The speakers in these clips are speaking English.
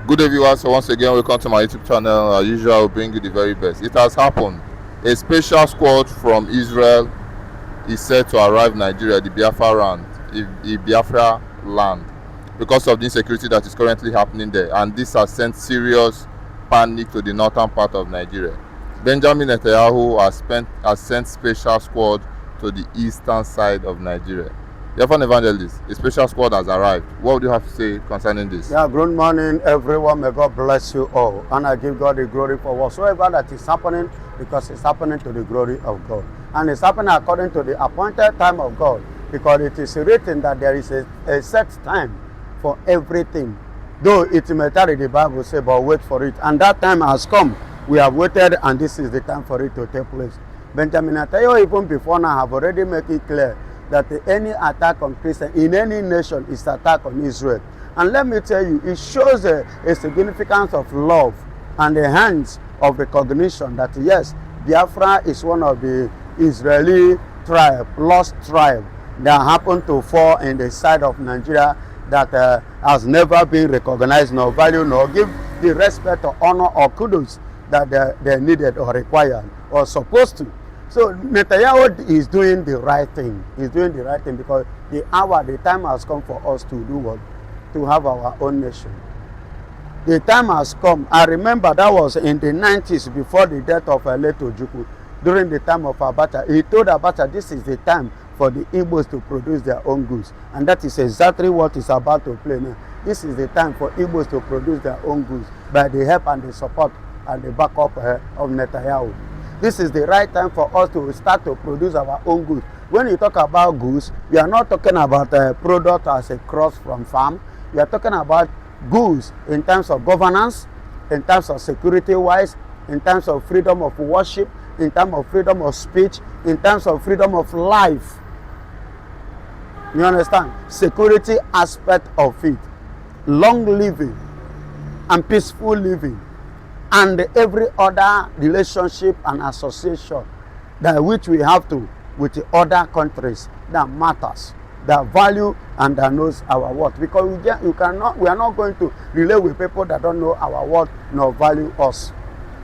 Good day, viewers. So once again, welcome to my YouTube channel. As usual, I will bring you the very best. It has happened. A special squad from Israel is set to arrive in Nigeria, the Biafra land, because of the insecurity that is currently happening there, and this has sent serious panic to the northern part of Nigeria. Benjamin Natanyahu has sent special squad to the eastern side of Nigeria. Biafran evangelist, a special squad has arrived. What would you have to say concerning this? Yeah, good morning, everyone. May God bless you all. And I give God the glory for whatsoever that is happening, because it's happening to the glory of God. And it's happening according to the appointed time of God, because it is written that there is a set time for everything. Though it may tarry, the Bible says, but wait for it. And that time has come. We have waited, and this is the time for it to take place. Benjamin Natanyahu, even before now, have already made it clear that any attack on Christians in any nation is attack on Israel. And let me tell you, it shows a significance of love and a hands of recognition that yes, Biafra is one of the Israeli tribe, lost tribe, that happened to fall in the side of Nigeria, that has never been recognized nor valued nor give the respect or honor or kudos that they needed or required or supposed to. So Natanyahu is doing the right thing. He's doing the right thing because the time has come for us to do what? To have our own nation. The time has come. I remember that was in the 90s, before the death of Leto Ojukwu. During the time of Abacha, he told Abacha this is the time for the Igbos to produce their own goods. And that is exactly what is about to play now. This is the time for Igbos to produce their own goods by the help and the support and the backup of Natanyahu. This is the right time for us to start to produce our own goods. When you talk about goods, we are not talking about a product as a cross from farm. We are talking about goods in terms of governance, in terms of security-wise, in terms of freedom of worship, in terms of freedom of speech, in terms of freedom of life. You understand? Security aspect of it, long living and peaceful living, and every other relationship and association that which we have to with the other countries that matters, that value and that knows our worth. Because we are not going to relate with people that don't know our worth nor value us.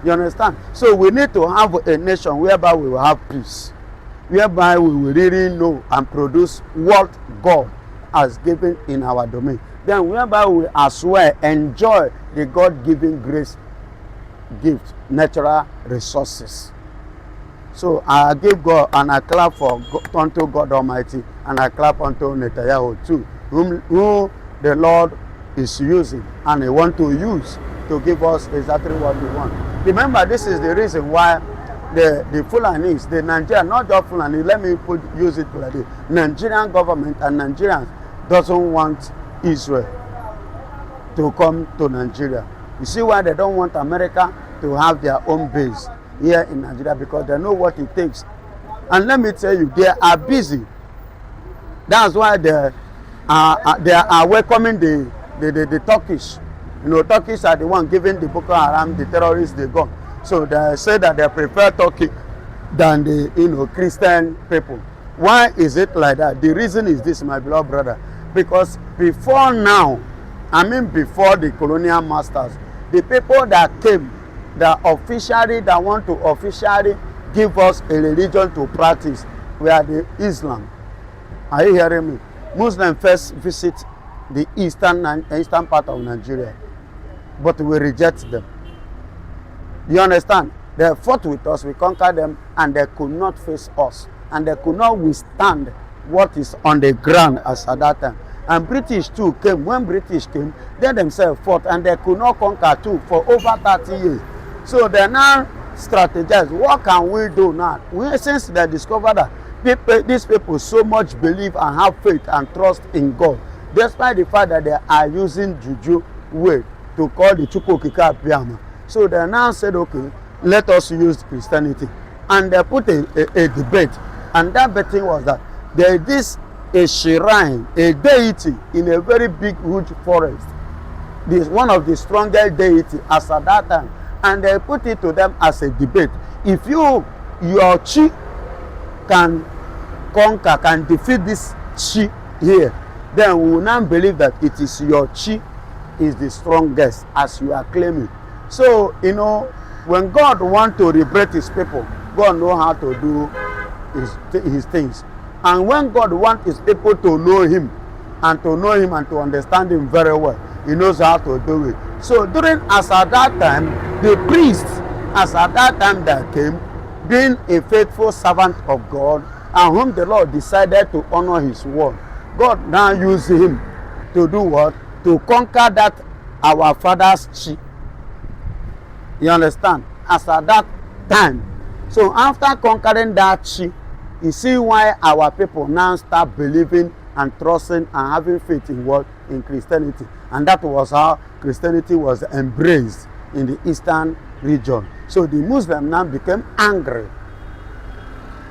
You understand? So we need to have a nation whereby we will have peace, whereby we will really know and produce what God has given in our domain. Then whereby we as well enjoy the God-given grace gift, natural resources. So I give God and I clap unto God Almighty, and I clap unto Natanyahu too, who the Lord is using and he want to use to give us exactly what we want. Remember, this is the reason why the Fulanis, the Nigerian, not just Fulani, let me use it like this. Nigerian government and Nigerians doesn't want Israel to come to Nigeria. You see why they don't want America to have their own base here in Nigeria? Because they know what it takes. And let me tell you, they are busy. That's why they are welcoming the Turkish. You know, Turkish are the one giving the Boko Haram, the terrorists, the gun. So they say that they prefer Turkey than the Christian people. Why is it like that? The reason is this, my beloved brother. Because before now, before the colonial masters, the people that came, that want to officially give us a religion to practice, were the Islam. Are you hearing me? Muslims first visit the eastern part of Nigeria, but we reject them. You understand? They fought with us, we conquered them, and they could not face us, and they could not withstand what is on the ground as at that time. And British too came. When British came, they themselves fought, and they could not conquer too for over 30 years. So they now strategize. What can we do now? Since they discovered that these people so much believe and have faith and trust in God, despite the fact that they are using juju way to call the Chukwukika Abiyama. So they now said, okay, let us use Christianity. And they put a debate. And that betting was that there is a shrine, a deity in a very big, huge forest. This one of the strongest deity as at that time. And they put it to them as a debate. If your chi can conquer, can defeat this chi here, then we will now believe that it is your chi is the strongest, as you are claiming. So, you know, when God wants to liberate his people, God knows how to do his things. And when God wants his people to know him and to understand him very well, he knows how to do it. So as at that time, the priests, as at that time that came, being a faithful servant of God, and whom the Lord decided to honor his word, God now used him to do what? To conquer that our father's sheep. You understand? As at that time. So after conquering that sheep, you see why our people now start believing and trusting and having faith in what? In Christianity. And that was how Christianity was embraced in the eastern region. So the Muslim now became angry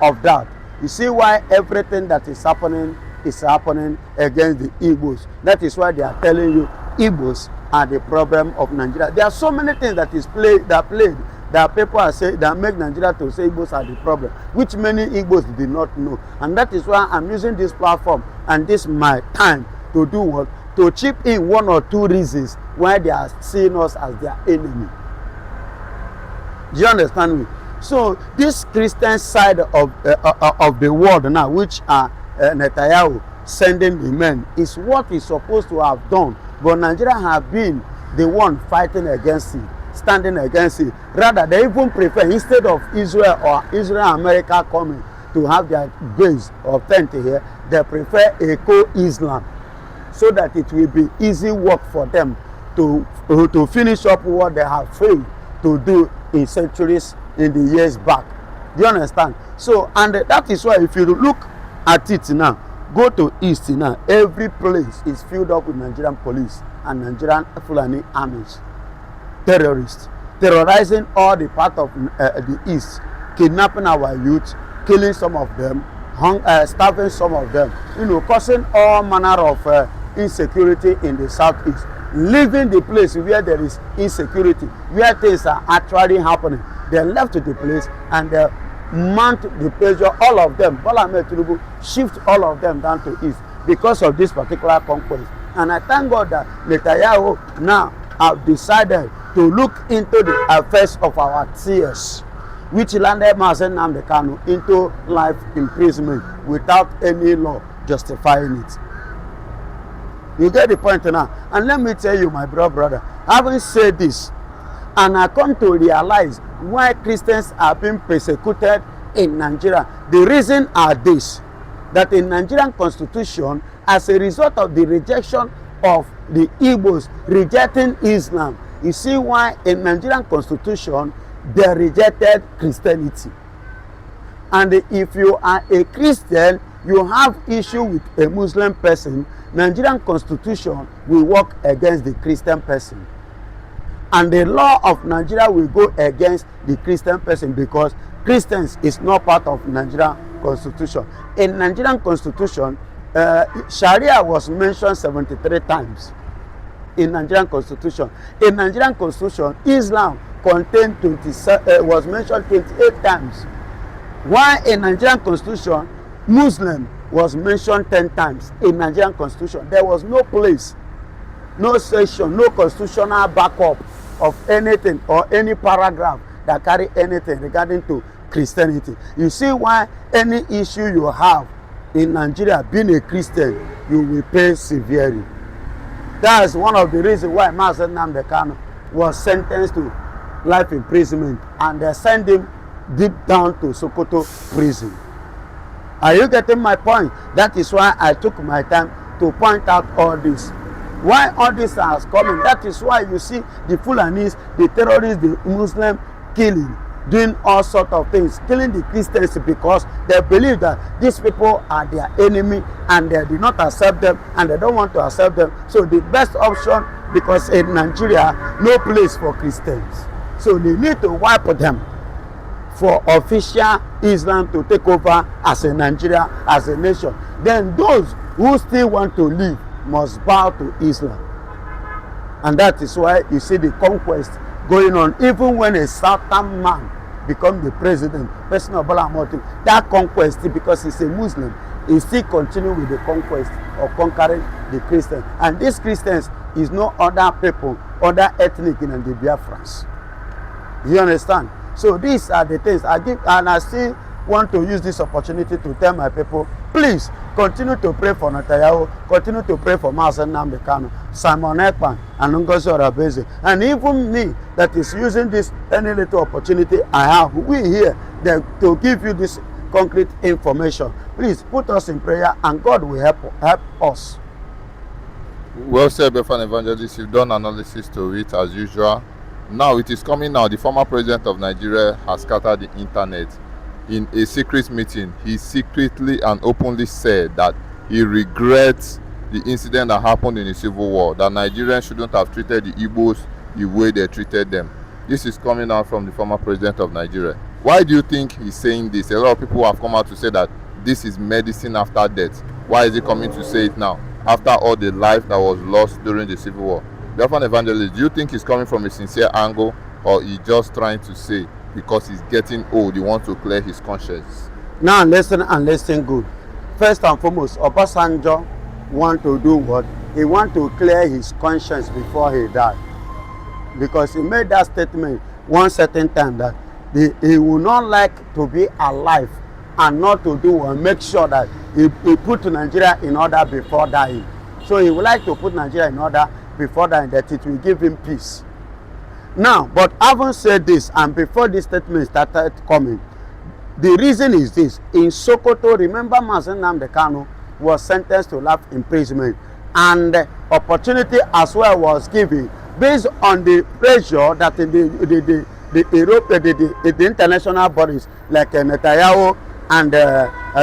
of that. You see why everything that is happening against the Igbos. That is why they are telling you Igbos are the problem of Nigeria. There are so many things that people are saying that make Nigeria to say Igbos are the problem, which many Igbos did not know. And that is why I'm using this platform and this my time to do what? To chip in one or two reasons why they are seeing us as their enemy. Do you understand me? So this Christian side of the world now, which are Natanyahu sending the men, is what he's supposed to have done. But Nigeria have been the one fighting against it, standing against it. Rather, they even prefer, instead of Israel or Israel America coming to have their base or tent here, they prefer a co-Islam, so that it will be easy work for them to finish up what they have failed to do in centuries, in the years back. Do you understand? So, and that is why if you look at it now, go to east now, every place is filled up with Nigerian police and Nigerian Fulani armies, terrorists, terrorizing all the part of the east, kidnapping our youth, killing some of them, starving some of them, you know, causing all manner of insecurity in the southeast, leaving the place where there is insecurity, where things are actually happening. They left the place and they mount the pressure, all of them. Bola Ahmed Tinubu shift all of them down to east because of this particular conquest. And I thank God that Natanyahu now have decided to look into the affairs of our tears, which landed Mazen Nnamdi Kanu into life imprisonment without any law justifying it. You get the point now? And let me tell you, my brother, having said this, and I come to realize why Christians are being persecuted in Nigeria. The reason are this: that in Nigerian constitution, as a result of the rejection of the Igbos rejecting Islam, you see why in Nigerian constitution they rejected Christianity. And if you are a Christian, you have issue with a Muslim person, Nigerian constitution will work against the Christian person. And the law of Nigeria will go against the Christian person because Christians is not part of Nigerian constitution. In Nigerian constitution, Sharia was mentioned 73 times in Nigerian constitution. In Nigerian constitution, Islam contained was mentioned 28 times. While in Nigerian constitution, Muslim was mentioned 10 times in Nigerian constitution. There was no place, no section, no constitutional backup of anything or any paragraph that carry anything regarding to Christianity. You see why any issue you have in Nigeria, being a Christian, you will pay severely. That's one of the reasons why Mazen Nnamdi Kanu was sentenced to life imprisonment, and they sent him deep down to Sokoto prison. Are you getting my point? That is why I took my time to point out all this. Why all this has coming? That is why you see the Fulanis, the terrorists, the Muslim killing, doing all sorts of things, killing the Christians because they believe that these people are their enemy and they do not accept them and they don't want to accept them. So the best option, because in Nigeria, no place for Christians. So they need to wipe them for official Islam to take over as a Nigeria, as a nation. Then those who still want to live must bow to Islam. And that is why you see the conquest going on. Even when a Southern man becomes the president, President of Bola Ahmed Tinubu, that conquest, because he's a Muslim, he still continue with the conquest of conquering the Christians. And these Christians is no other people, other ethnic in the Biafrans. You understand? So these are the things I give, and I still want to use this opportunity to tell my people, please continue to pray for Natanyahu, continue to pray for Mazen Nnamdi Kanu, Simon Ekpan, and Ngozi Orabeze, and even me that is using this any little opportunity I have. We here to give you this concrete information. Please put us in prayer, and God will help us. Well said, Biafran Evangelist. You've done analysis to it as usual. Now it is coming now. The former president of Nigeria has scattered the internet. In a secret meeting, he secretly and openly said that he regrets the incident that happened in the Civil War, that Nigerians shouldn't have treated the Igbos the way they treated them. This is coming out from the former president of Nigeria. Why do you think he's saying this? A lot of people have come out to say that this is medicine after death. Why is he coming to say it now, after all the life that was lost during the Civil War? Biafran Evangelist, do you think he's coming from a sincere angle, or he's just trying to say because he's getting old, he wants to clear his conscience? Now listen and listen good. First and foremost, Obasanjo want to do what? He want to clear his conscience before he died. Because he made that statement one certain time that he would not like to be alive and not to do and make sure that he put Nigeria in order before dying. So he would like to put Nigeria in order before dying, that it will give him peace. Now, but having said this, and before this statement started coming, the reason is this. In Sokoto, remember Mazen Nnamdi Kanu was sentenced to life imprisonment, and the opportunity as well was given based on the pressure that the international bodies like Natanyahu and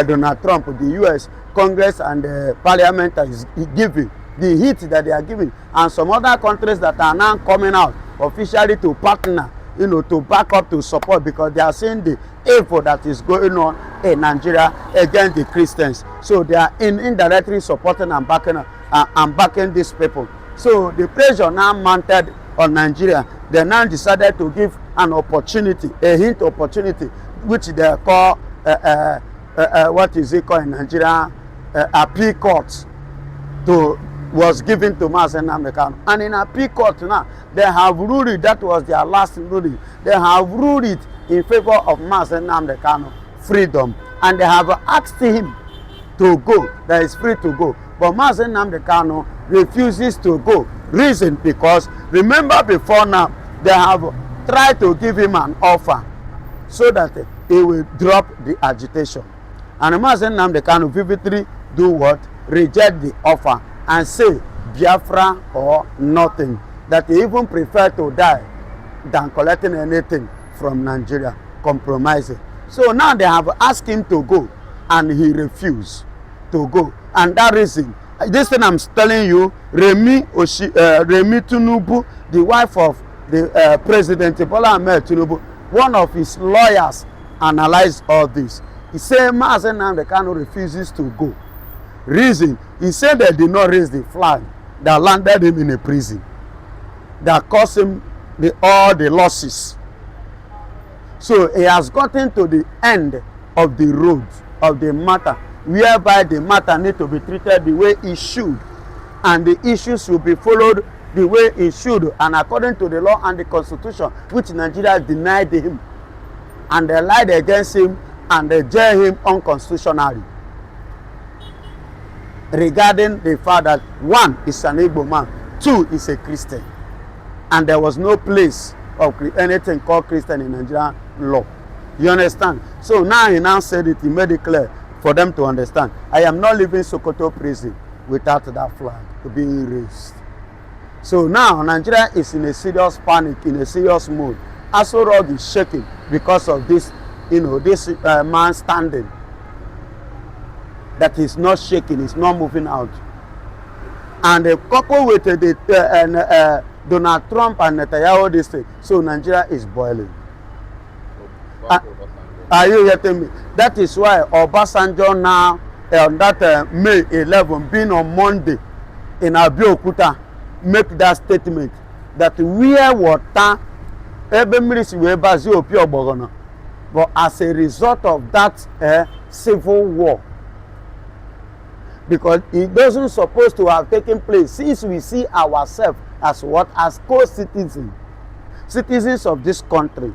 Donald Trump, the US Congress and Parliament is giving, the hit that they are giving, and some other countries that are now coming out officially to partner, to back up, to support, because they are seeing the evil that is going on in Nigeria against the Christians. So they are indirectly supporting and backing these people. So the pressure now mounted on Nigeria. They now decided to give an opportunity, a hint opportunity, which they call what is it called in Nigeria, appeal court, was given to Mazen Nnamdi Kanu. And in appeal court now, they have ruled it. That was their last ruling. They have ruled it in favor of Mazen Nnamdi Kanu freedom, and they have asked him to go, that is free to go. But Mazen Nnamdi Kanu refuses to go. Reason because, remember before now, they have tried to give him an offer so that he will drop the agitation. And Mazen Nnamdi Kanu vividly do what? Reject the offer and say Biafra or nothing. That he even prefer to die than collecting anything from Nigeria, compromising. So now they have asked him to go, and he refused to go. And that reason, this thing I'm telling you, Remi Tinubu, the wife of the President Bola Ahmed Tinubu, one of his lawyers, analyzed all this. He said Mazen Nnamdi Kanu refuses to go. Reason, he said they did not raise the flag that landed him in a prison, that caused him all the losses. So he has gotten to the end of the road of the matter, whereby the matter need to be treated the way it should, and the issues will be followed the way it should, and according to the law and the constitution, which Nigeria denied him, and they lied against him, and they jailed him unconstitutionally, regarding the fact that one is an Igbo man, two is a Christian, and there was no place of anything called Christian in Nigerian law. You understand? So now he now said it, he made it clear for them to understand. I am not leaving Sokoto prison without that flag being raised. So now Nigeria is in a serious panic, in a serious mood. Aso Rock is shaking because of this, this man standing. That is not shaking, it's not moving out. And coupled with Donald Trump and Natanyahu this thing, so Nigeria is boiling. Are you getting me? That is why Obasanjo now, on that May 11, being on Monday in Abeokuta, make that statement that where water, but as a result of that civil war, because it doesn't supposed to have taken place, since we see ourselves as what? As co-citizens, citizens of this country.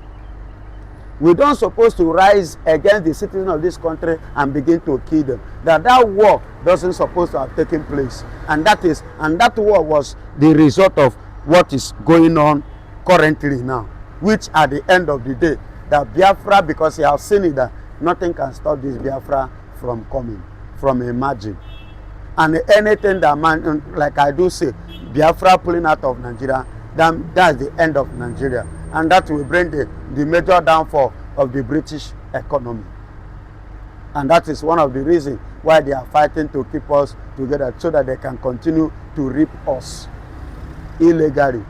We don't supposed to rise against the citizens of this country and begin to kill them. That war doesn't supposed to have taken place, and that war was the result of what is going on currently now, which at the end of the day, that Biafra, because you have seen it, that nothing can stop this Biafra from coming, from emerging. And anything that man, like I do say, Biafra pulling out of Nigeria, then that's the end of Nigeria. And that will bring the major downfall of the British economy. And that is one of the reasons why they are fighting to keep us together, so that they can continue to reap us illegally.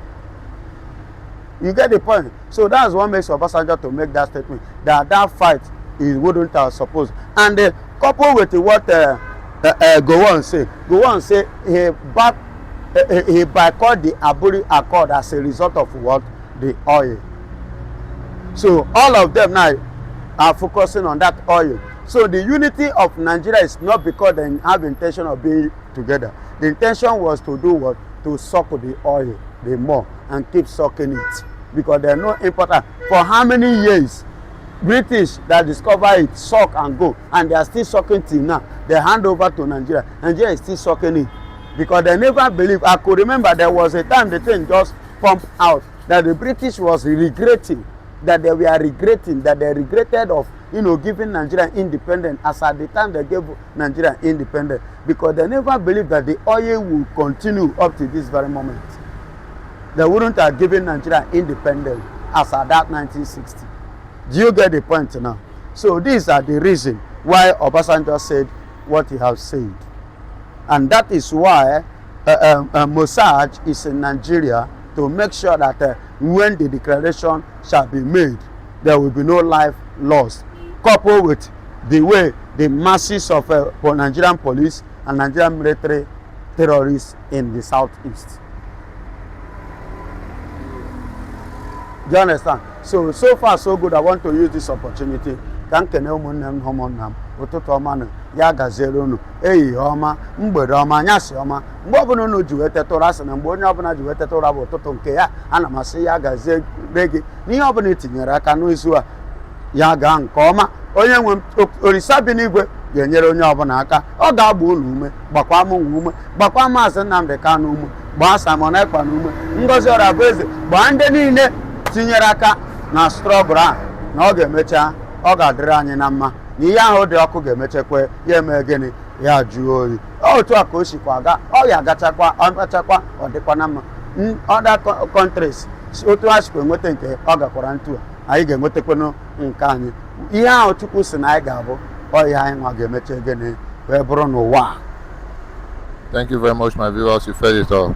You get the point? So that's what makes Obasanjo to make that statement, that fight is wouldn't have supposed. And coupled with what Gowon say he boycotted the Aburi Accord as a result of what? The oil. So all of them now are focusing on that oil. So the unity of Nigeria is not because they have intention of being together. The intention was to do what? To suck the oil the more and keep sucking it, because they are no important. For how many years British that discover it suck and go, and they are still sucking till now. They hand over to Nigeria. Nigeria is still sucking it, because they never believe. I could remember there was a time the thing just pumped out, that the British was regretting, that they were regretting, that they regretted of giving Nigeria independence, as at the time they gave Nigeria independence, because they never believed that the oil will continue up to this very moment. They wouldn't have given Nigeria independence as at that 1960. Do you get the point now? So these are the reasons why Obasanjo said what he has said. And that is why Mossad is in Nigeria, to make sure that when the declaration shall be made, there will be no life lost, coupled with the way the masses of Nigerian police and Nigerian military terrorists in the southeast. Do you understand? So far so good. I want to use this opportunity. Ụtụtụ ọma nụ ya gaziere unu, ehihie ọma, mgbede ọma, anyasị ọma, mgbe ọbụla unu ji wee teta ụra, sị na mgbe onye ọbụla ji wee teta ụra bụ ụtụtụ nke ya. Ana m asị ya gaziere gị n'ihe ọbụla etinyere aka n'izu a, ya gaa nke ọma. Onye nwe Olisa bi n'igwe ga-enyere onye ọbụla aka. Ọ ga-agba unu ume, gbakwa m ume, gbakwa Maazị Nnamdi Kanu ume, gbaa Simon Ekpa ume, Ngozi Orabueze, gbaa ndị niile tinyere aka na strọgụl a, na ọ ga-emecha, ọ ga-adịrị anyị na mma. N'ihe ahụ dị ọkụ ga-emechekwa ya, eme gịnị, ya jụọ oyi. Otu a ka o sikwa aga, ọ ya agachakwa, ọ mechakwa, ọ dịkwa na mma. Other countries otu ha sikwa enweta nke ọ gakwara ntu a, anyị ga-enwetakwanụ nke anyị. Ihe ahụ Chukwu si na anyị ga-abụ, ọ ihe anyị nwa ga-emecha gịnị wee bụrụ n'ụwa. Thank you very much, my viewers. You fed it all.